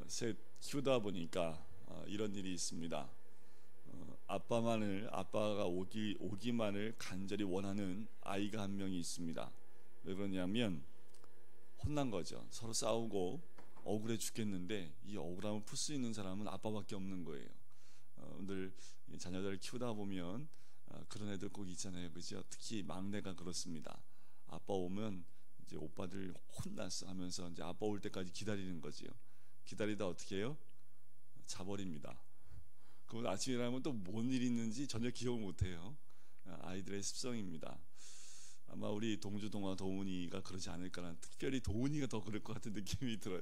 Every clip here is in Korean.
셋 키우다 보니까 이런 일이 있습니다. 아빠가 오기만을 간절히 원하는 아이가 한 명이 있습니다. 왜 그러냐면 혼난 거죠. 서로 싸우고 억울해 죽겠는데 이 억울함을 풀 수 있는 사람은 아빠밖에 없는 거예요. 오늘 자녀들을 키우다 보면 그런 애들 꼭 있잖아요, 그죠? 특히 막내가 그렇습니다. 아빠 오면 이제 오빠들 혼났어 하면서 이제 아빠 올 때까지 기다리는 거지요. 기다리다 어떻게 해요? 자버립니다. 그러면 아침에 일어나면 또 뭔 일이 있는지 전혀 기억을 못해요. 아이들의 습성입니다. 아마 우리 동주 동화 도훈이가 그러지 않을까라는, 특별히 도훈이가 더 그럴 것 같은 느낌이 들어요.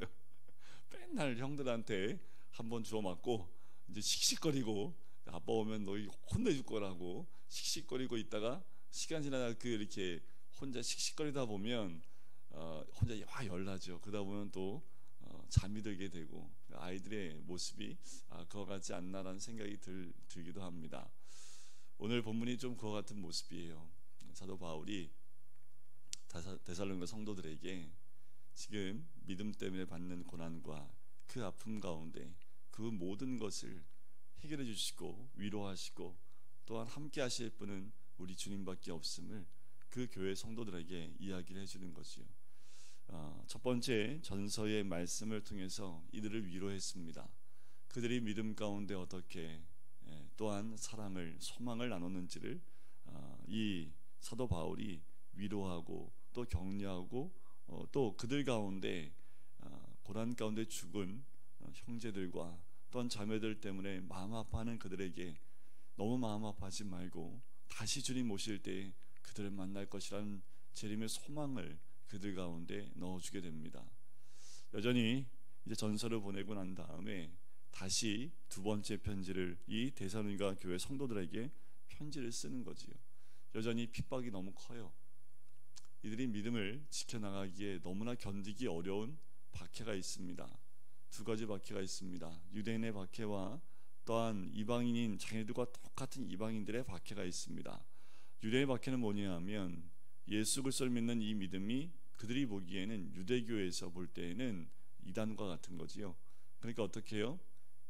맨날 형들한테 한번 주워 맞고 이제 씩씩거리고, 아빠 오면 너희 혼내줄 거라고 씩씩거리고 있다가 시간 지나다 이렇게 혼자 씩씩거리다 보면 혼자 와 열나죠. 그러다 보면 또 잠이 들게 되고, 아이들의 모습이 그와 같지 않나라는 생각이 들기도 합니다. 오늘 본문이 좀 그와 같은 모습이에요. 사도 바울이 데살로니가 성도들에게 지금 믿음 때문에 받는 고난과 그 아픔 가운데 그 모든 것을 해결해 주시고 위로하시고 또한 함께 하실 분은 우리 주님밖에 없음을 그 교회 성도들에게 이야기를 해주는 거지요. 첫 번째 전서의 말씀을 통해서 이들을 위로했습니다. 그들이 믿음 가운데 어떻게 또한 사랑을, 소망을 나눴는지를 이 사도 바울이 위로하고 또 격려하고 또 그들 가운데 고난 가운데 죽은 형제들과 또한 자매들 때문에 마음 아파하는 그들에게 너무 마음 아파하지 말고 다시 주님 오실 때 그들을 만날 것이라는 재림의 소망을 그들 가운데 넣어주게 됩니다. 여전히 이제 전서를 보내고 난 다음에 다시 두 번째 편지를 이 데살로니가 교회 성도들에게 편지를 쓰는 거지요. 여전히 핍박이 너무 커요. 이들이 믿음을 지켜나가기에 너무나 견디기 어려운 박해가 있습니다. 두 가지 박해가 있습니다. 유대인의 박해와 또한 이방인인 자기들과 똑같은 이방인들의 박해가 있습니다. 유대인의 박해는 뭐냐 하면 예수 그리스도를 믿는 이 믿음이 그들이 보기에는 유대교에서 볼 때에는 이단과 같은 거지요. 그러니까 어떻게 해요?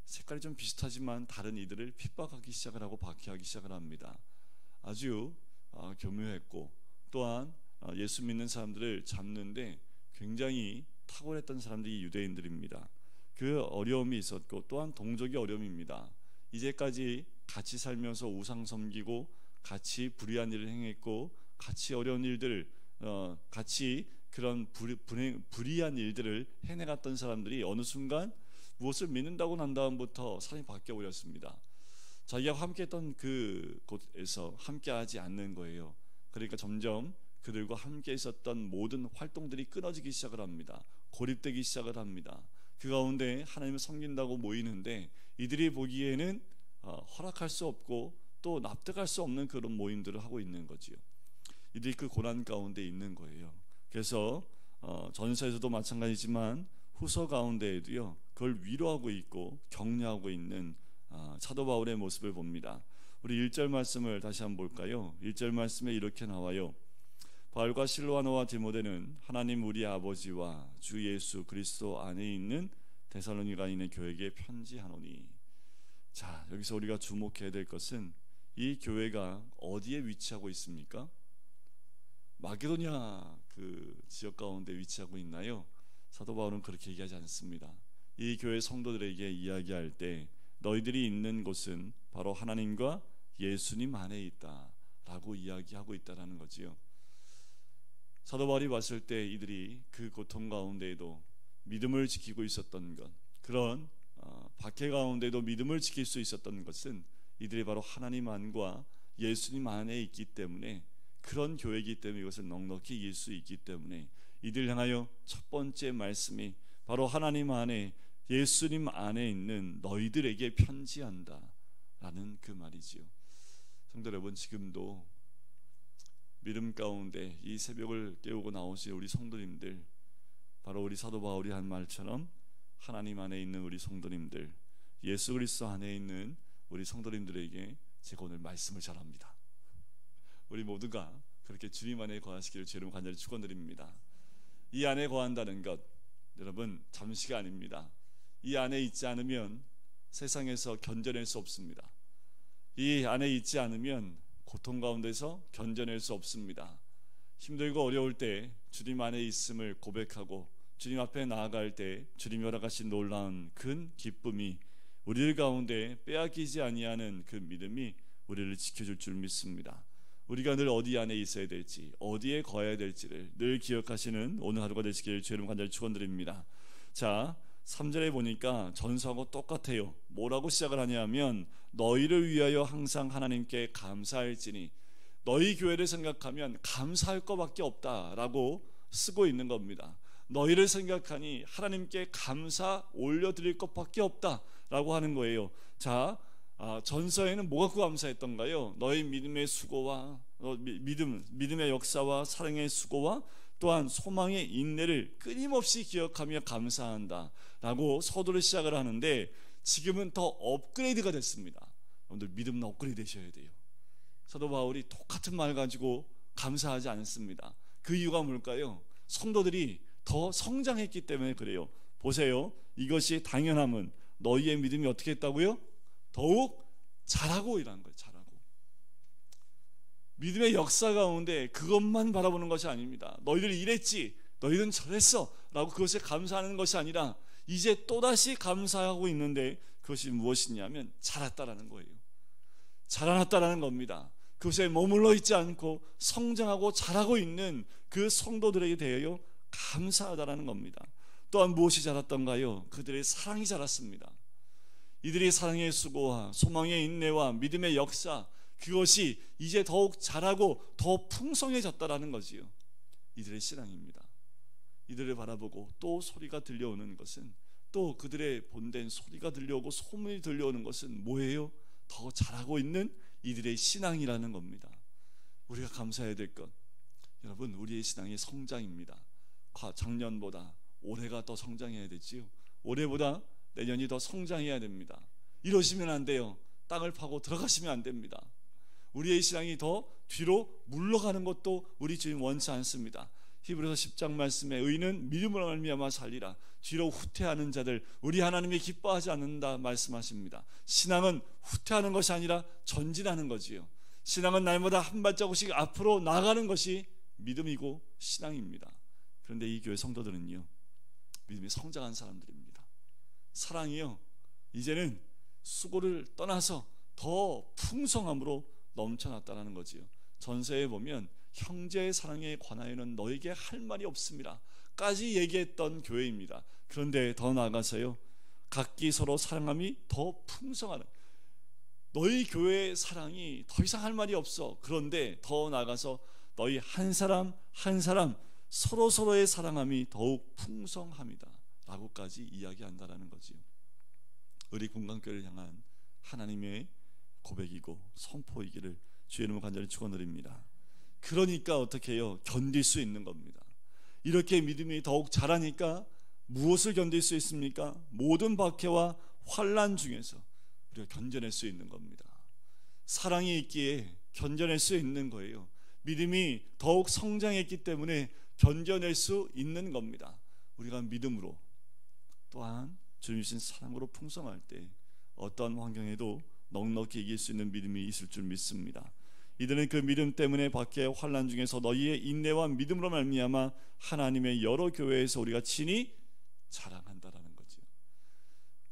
색깔이 좀 비슷하지만 다른 이들을 핍박하기 시작을 하고 박해하기 시작을 합니다. 아주 교묘했고 또한 예수 믿는 사람들을 잡는데 굉장히 탁월했던 사람들이 유대인들입니다. 그 어려움이 있었고 또한 동족의 어려움입니다. 이제까지 같이 살면서 우상 섬기고 같이 불의한 일을 행했고 같이 어려운 일들을 같이 그런 불의한 일들을 해내갔던 사람들이 어느 순간 무엇을 믿는다고 난 다음부터 사람이 바뀌어 버렸습니다. 자기가 함께했던 그 곳에서 함께하지 않는 거예요. 그러니까 점점 그들과 함께 있었던 모든 활동들이 끊어지기 시작을 합니다. 고립되기 시작을 합니다. 그 가운데 하나님을 섬긴다고 모이는데 이들이 보기에는 허락할 수 없고 또 납득할 수 없는 그런 모임들을 하고 있는 거지요. 이들이 그 고난 가운데 있는 거예요. 그래서 전서에서도 마찬가지지만 후서 가운데에도요, 그걸 위로하고 있고 격려하고 있는 사도 바울의 모습을 봅니다. 우리 1절 말씀을 다시 한번 볼까요? 1절 말씀에 이렇게 나와요. 바울과 실로아노와 디모데는 하나님 우리 아버지와 주 예수 그리스도 안에 있는 데살로니가에 있는 교회에게 편지하노니. 자, 여기서 우리가 주목해야 될 것은 이 교회가 어디에 위치하고 있습니까? 마게도냐 그 지역 가운데 위치하고 있나요? 사도 바울은 그렇게 얘기하지 않습니다. 이 교회 성도들에게 이야기할 때 너희들이 있는 곳은 바로 하나님과 예수님 안에 있다 라고 이야기하고 있다라는 거지요. 사도 바울이 봤을 때 이들이 그 고통 가운데에도 믿음을 지키고 있었던 것, 그런 박해 가운데도 믿음을 지킬 수 있었던 것은 이들이 바로 하나님 안과 예수님 안에 있기 때문에, 그런 교회이기 때문에 이것을 넉넉히 이길 수 있기 때문에 이들 향하여 첫 번째 말씀이 바로 하나님 안에 예수님 안에 있는 너희들에게 편지한다 라는 그 말이지요. 성도 여러분, 지금도 믿음 가운데 이 새벽을 깨우고 나오신 우리 성도님들, 바로 우리 사도 바울이 한 말처럼 하나님 안에 있는 우리 성도님들, 예수 그리스도 안에 있는 우리 성도님들에게 제가 오늘 말씀을 전합니다. 우리 모두가 그렇게 주님 안에 거하시기를 주 이름으로 간절히 축원드립니다. 이 안에 거한다는 것, 여러분 잠시가 아닙니다. 이 안에 있지 않으면 세상에서 견뎌낼 수 없습니다. 이 안에 있지 않으면 고통 가운데서 견뎌낼 수 없습니다. 힘들고 어려울 때 주님 안에 있음을 고백하고 주님 앞에 나아갈 때 주님이 허락하신 놀라운 큰 기쁨이 우리들 가운데 빼앗기지 아니하는 그 믿음이 우리를 지켜줄 줄 믿습니다. 우리가 늘 어디 안에 있어야 될지, 어디에 거해야 될지를 늘 기억하시는 오늘 하루가 되시기를 주의 이름 간절히 축원드립니다. 자, 3절에 보니까 전서하고 똑같아요. 뭐라고 시작을 하냐면 너희를 위하여 항상 하나님께 감사할지니, 너희 교회를 생각하면 감사할 것밖에 없다라고 쓰고 있는 겁니다. 너희를 생각하니 하나님께 감사 올려드릴 것밖에 없다라고 하는 거예요. 자, 전서에는 뭐 갖고 감사했던가요? 너희 믿음의 수고와 믿음의 역사와 사랑의 수고와 또한 소망의 인내를 끊임없이 기억하며 감사한다 라고 서두를 시작을 하는데, 지금은 더 업그레이드가 됐습니다. 여러분들 믿음은 업그레이드 되셔야 돼요. 사도 바울이 똑같은 말 가지고 감사하지 않습니다. 그 이유가 뭘까요? 성도들이 더 성장했기 때문에 그래요. 보세요. 이것이 당연함은 너희의 믿음이 어떻게 했다고요? 더욱 자라고 이라는 거예요. 자라고. 믿음의 역사 가운데 그것만 바라보는 것이 아닙니다. 너희들이 이랬지, 너희들은 저랬어 라고 그것에 감사하는 것이 아니라 이제 또다시 감사하고 있는데, 그것이 무엇이냐면 자랐다라는 거예요. 자라났다라는 겁니다. 그것에 머물러 있지 않고 성장하고 자라고 있는 그 성도들에게 대하여 감사하다라는 겁니다. 또한 무엇이 자랐던가요? 그들의 사랑이 자랐습니다. 이들이 사랑의 수고와 소망의 인내와 믿음의 역사, 그것이 이제 더욱 자라고 더 풍성해졌다라는 거지요. 이들의 신앙입니다. 이들을 바라보고 또 소리가 들려오는 것은, 또 그들의 본된 소리가 들려오고 소문이 들려오는 것은 뭐예요? 더 자라고 있는 이들의 신앙이라는 겁니다. 우리가 감사해야 될 것, 여러분 우리의 신앙의 성장입니다. 작년보다 올해가 더 성장해야 되지요. 올해보다 내년이 더 성장해야 됩니다. 이러시면 안 돼요. 땅을 파고 들어가시면 안 됩니다. 우리의 신앙이 더 뒤로 물러가는 것도 우리 주님 원치 않습니다. 히브리서 10장 말씀에 의인은 믿음으로 말미암아 살리라. 뒤로 후퇴하는 자들 우리 하나님이 기뻐하지 않는다 말씀하십니다. 신앙은 후퇴하는 것이 아니라 전진하는 거지요. 신앙은 날마다 한 발자국씩 앞으로 나가는 것이 믿음이고 신앙입니다. 그런데 이 교회 성도들은요, 믿음이 성장한 사람들입니다. 사랑이요, 이제는 수고를 떠나서 더 풍성함으로 넘쳐났다는 거지요. 전서에 보면 형제의 사랑에 관하여는 너에게 할 말이 없습니다 까지 얘기했던 교회입니다. 그런데 더 나아가서요, 각기 서로 사랑함이 더 풍성하는, 너희 교회의 사랑이 더 이상 할 말이 없어. 그런데 더 나아가서 너희 한 사람 한 사람 서로서로의 사랑함이 더욱 풍성합니다 라고까지 이야기한다는 거지요. 우리 공강교회를 향한 하나님의 고백이고 선포이기를 주의 이름으로 간절히 축원드립니다. 그러니까 어떻게 해요? 견딜 수 있는 겁니다. 이렇게 믿음이 더욱 자라니까 무엇을 견딜 수 있습니까? 모든 박해와 환난 중에서 우리가 견뎌낼 수 있는 겁니다. 사랑이 있기에 견뎌낼 수 있는 거예요. 믿음이 더욱 성장했기 때문에 견뎌낼 수 있는 겁니다. 우리가 믿음으로, 또한 주님 주신 사랑으로 풍성할 때 어떤 환경에도 넉넉히 이길 수 있는 믿음이 있을 줄 믿습니다. 이들은 그 믿음 때문에 박해의 환난 중에서 너희의 인내와 믿음으로 말미암아 하나님의 여러 교회에서 우리가 친히 자랑한다라는 거지요.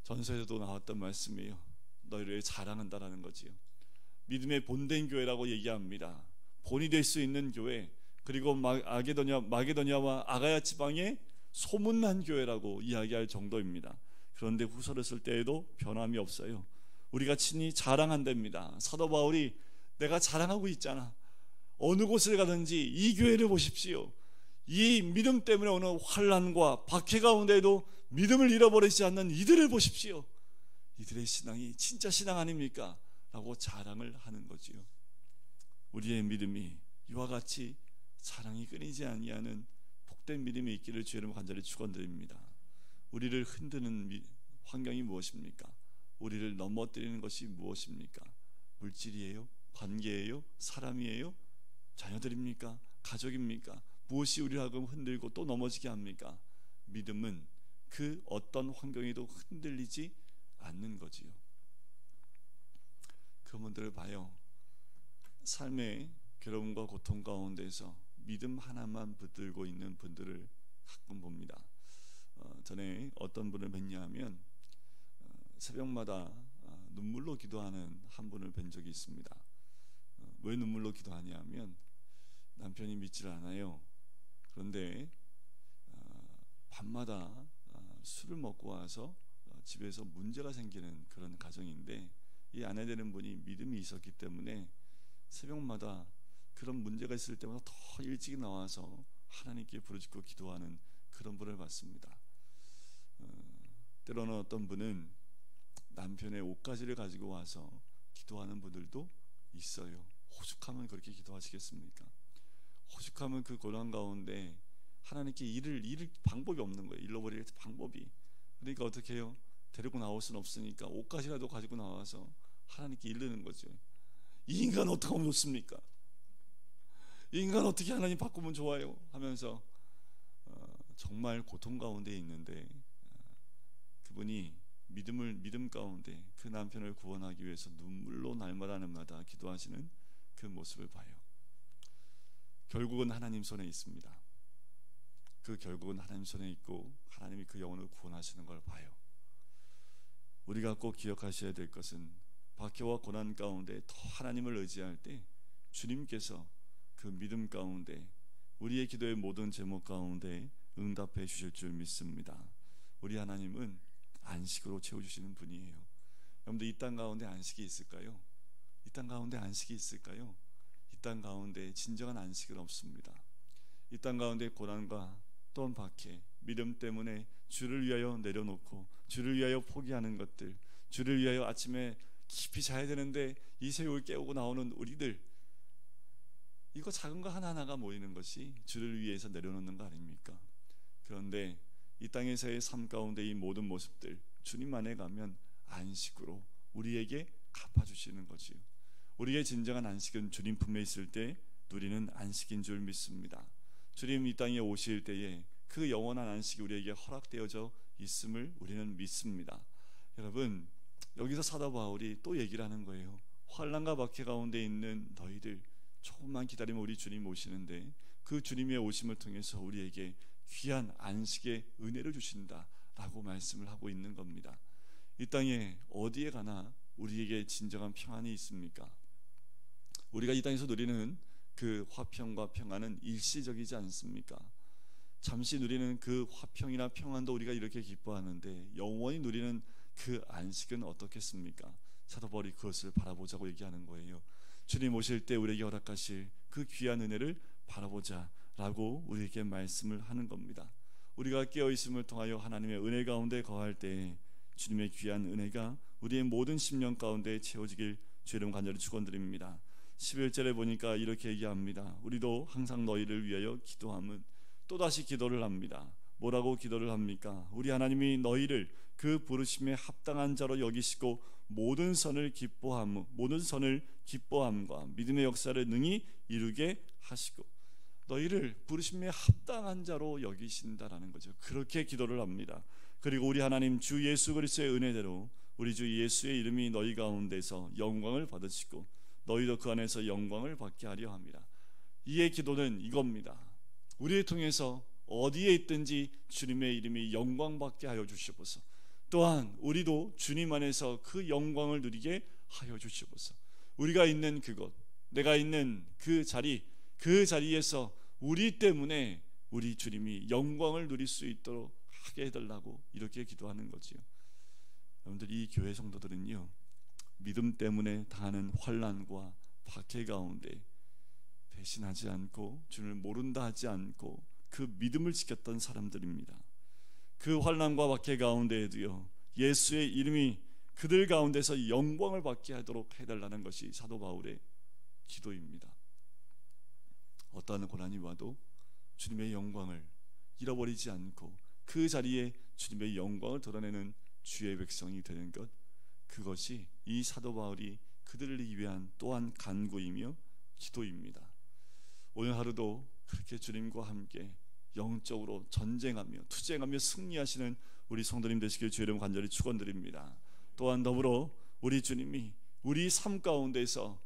전서에도 나왔던 말씀이에요. 너희를 자랑한다라는 거지요. 믿음의 본된 교회라고 얘기합니다. 본이 될 수 있는 교회, 그리고 마게도냐와 아가야 지방의 소문난 교회라고 이야기할 정도입니다. 그런데 후서를 쓸 때에도 변함이 없어요. 우리가 친히 자랑한답니다. 사도 바울이 내가 자랑하고 있잖아. 어느 곳을 가든지 이 교회를 보십시오. 이 믿음 때문에 오는 환난과 박해 가운데에도 믿음을 잃어버리지 않는 이들을 보십시오. 이들의 신앙이 진짜 신앙 아닙니까? 라고 자랑을 하는 거지요. 우리의 믿음이 이와 같이 자랑이 끊이지 아니하는 복된 믿음이 있기를 주의 이름으로 간절히 축원드립니다. 우리를 흔드는 환경이 무엇입니까? 우리를 넘어뜨리는 것이 무엇입니까? 물질이에요? 관계예요? 사람이에요? 자녀들입니까? 가족입니까? 무엇이 우리를 하금 흔들고 또 넘어지게 합니까? 믿음은 그 어떤 환경에도 흔들리지 않는 거지요. 그분들을 봐요. 삶의 괴로움과 고통 가운데서 믿음 하나만 붙들고 있는 분들을 가끔 봅니다. 전에 어떤 분을 뵀냐면 새벽마다 눈물로 기도하는 한 분을 뵌 적이 있습니다. 왜 눈물로 기도하냐면 남편이 믿지를 않아요. 그런데 밤마다 술을 먹고 와서 집에서 문제가 생기는 그런 가정인데, 이 아내 되는 분이 믿음이 있었기 때문에 새벽마다 그런 문제가 있을 때마다 더 일찍 나와서 하나님께 부르짖고 기도하는 그런 분을 봤습니다. 때로는 어떤 분은 남편의 옷가지를 가지고 와서 기도하는 분들도 있어요. 오죽하면 그렇게 기도하시겠습니까? 오죽하면 그 고난 가운데 하나님께 잃을 방법이 없는 거예요. 잃어버릴 방법이. 그러니까 어떻게 해요? 데리고 나올 수는 없으니까 옷가지라도 가지고 나와서 하나님께 이르는 거죠. 이 인간 어떻게 하면 좋습니까? 이 인간 어떻게 하나님 바꾸면 좋아요? 하면서 정말 고통 가운데 있는데 그분이 믿음 가운데 그 남편을 구원하기 위해서 눈물로 날마다 기도하시는 그 모습을 봐요. 결국은 하나님 손에 있습니다. 그 결국은 하나님 손에 있고 하나님이 그 영혼을 구원하시는 걸 봐요. 우리가 꼭 기억하셔야 될 것은 박해와 고난 가운데 더 하나님을 의지할 때 주님께서 그 믿음 가운데 우리의 기도의 모든 제목 가운데 응답해 주실 줄 믿습니다. 우리 하나님은 안식으로 채워주시는 분이에요. 여러분들 이 땅 가운데 안식이 있을까요? 이 땅 가운데 안식이 있을까요? 이 땅 가운데 진정한 안식은 없습니다. 이 땅 가운데 고난과 또한 박해, 믿음 때문에 주를 위하여 내려놓고 주를 위하여 포기하는 것들, 주를 위하여 아침에 깊이 자야 되는데 이새울 깨우고 나오는 우리들, 이거 작은 거 하나하나가 모이는 것이 주를 위해서 내려놓는 거 아닙니까? 그런데 이 땅에서의 삶 가운데 이 모든 모습들 주님 안에 가면 안식으로 우리에게 갚아주시는 거지요. 우리의 진정한 안식은 주님 품에 있을 때 누리는 안식인 줄 믿습니다. 주님 이 땅에 오실 때에 그 영원한 안식이 우리에게 허락되어져 있음을 우리는 믿습니다. 여러분, 여기서 사도 바울이 또 얘기를 하는 거예요. 환난과 박해 가운데 있는 너희들 조금만 기다리면 우리 주님 오시는데 그 주님의 오심을 통해서 우리에게 귀한 안식의 은혜를 주신다라고 말씀을 하고 있는 겁니다. 이 땅에 어디에 가나 우리에게 진정한 평안이 있습니까? 우리가 이 땅에서 누리는 그 화평과 평안은 일시적이지 않습니까? 잠시 누리는 그 화평이나 평안도 우리가 이렇게 기뻐하는데 영원히 누리는 그 안식은 어떻겠습니까? 사도 바울이 그것을 바라보자고 얘기하는 거예요. 주님 오실 때 우리에게 허락하실 그 귀한 은혜를 바라보자 라고 우리에게 말씀을 하는 겁니다. 우리가 깨어있음을 통하여 하나님의 은혜 가운데 거할 때 주님의 귀한 은혜가 우리의 모든 심령 가운데 채워지길 주의 이름 간절히 축원드립니다. 11절에 보니까 이렇게 얘기합니다. 우리도 항상 너희를 위하여 기도함은, 또다시 기도를 합니다. 뭐라고 기도를 합니까? 우리 하나님이 너희를 그 부르심에 합당한 자로 여기시고 모든 선을 기뻐함과 믿음의 역사를 능히 이루게 하시고, 너희를 부르심에 합당한 자로 여기신다라는 거죠. 그렇게 기도를 합니다. 그리고 우리 하나님 주 예수 그리스도의 은혜대로 우리 주 예수의 이름이 너희 가운데서 영광을 받으시고 너희도 그 안에서 영광을 받게 하려 합니다. 이의 기도는 이겁니다. 우리를 통해서 어디에 있든지 주님의 이름이 영광받게 하여 주시옵소서. 또한 우리도 주님 안에서 그 영광을 누리게 하여 주시옵소서. 우리가 있는 그곳, 내가 있는 그 자리에서 우리 때문에 우리 주님이 영광을 누릴 수 있도록 하게 해달라고 이렇게 기도하는 거지요. 여러분들, 이 교회 성도들은요, 믿음 때문에 당하는 환난과 박해 가운데 배신하지 않고 주를 모른다 하지 않고 그 믿음을 지켰던 사람들입니다. 그 환난과 박해 가운데에도요, 예수의 이름이 그들 가운데서 영광을 받게 하도록 해달라는 것이 사도 바울의 기도입니다. 어떠한 고난이 와도 주님의 영광을 잃어버리지 않고 그 자리에 주님의 영광을 드러내는 주의 백성이 되는 것, 그것이 이 사도 바울이 그들을 위한 또한 간구이며 기도입니다. 오늘 하루도 그렇게 주님과 함께 영적으로 전쟁하며 투쟁하며 승리하시는 우리 성도님 되시길 주의 이름 간절히 축원드립니다. 또한 더불어 우리 주님이 우리 삶 가운데서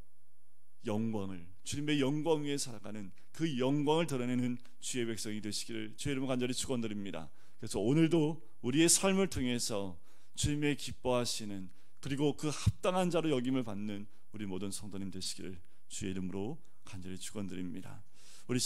영광을, 주님의 영광 위에 살아가는 그 영광을 드러내는 주의 백성이 되시기를 주의 이름 간절히 축원드립니다. 그래서 오늘도 우리의 삶을 통해서 주님의 기뻐하시는, 그리고 그 합당한 자로 여김을 받는 우리 모든 성도님 되시기를 주의 이름으로 간절히 축원드립니다. 우리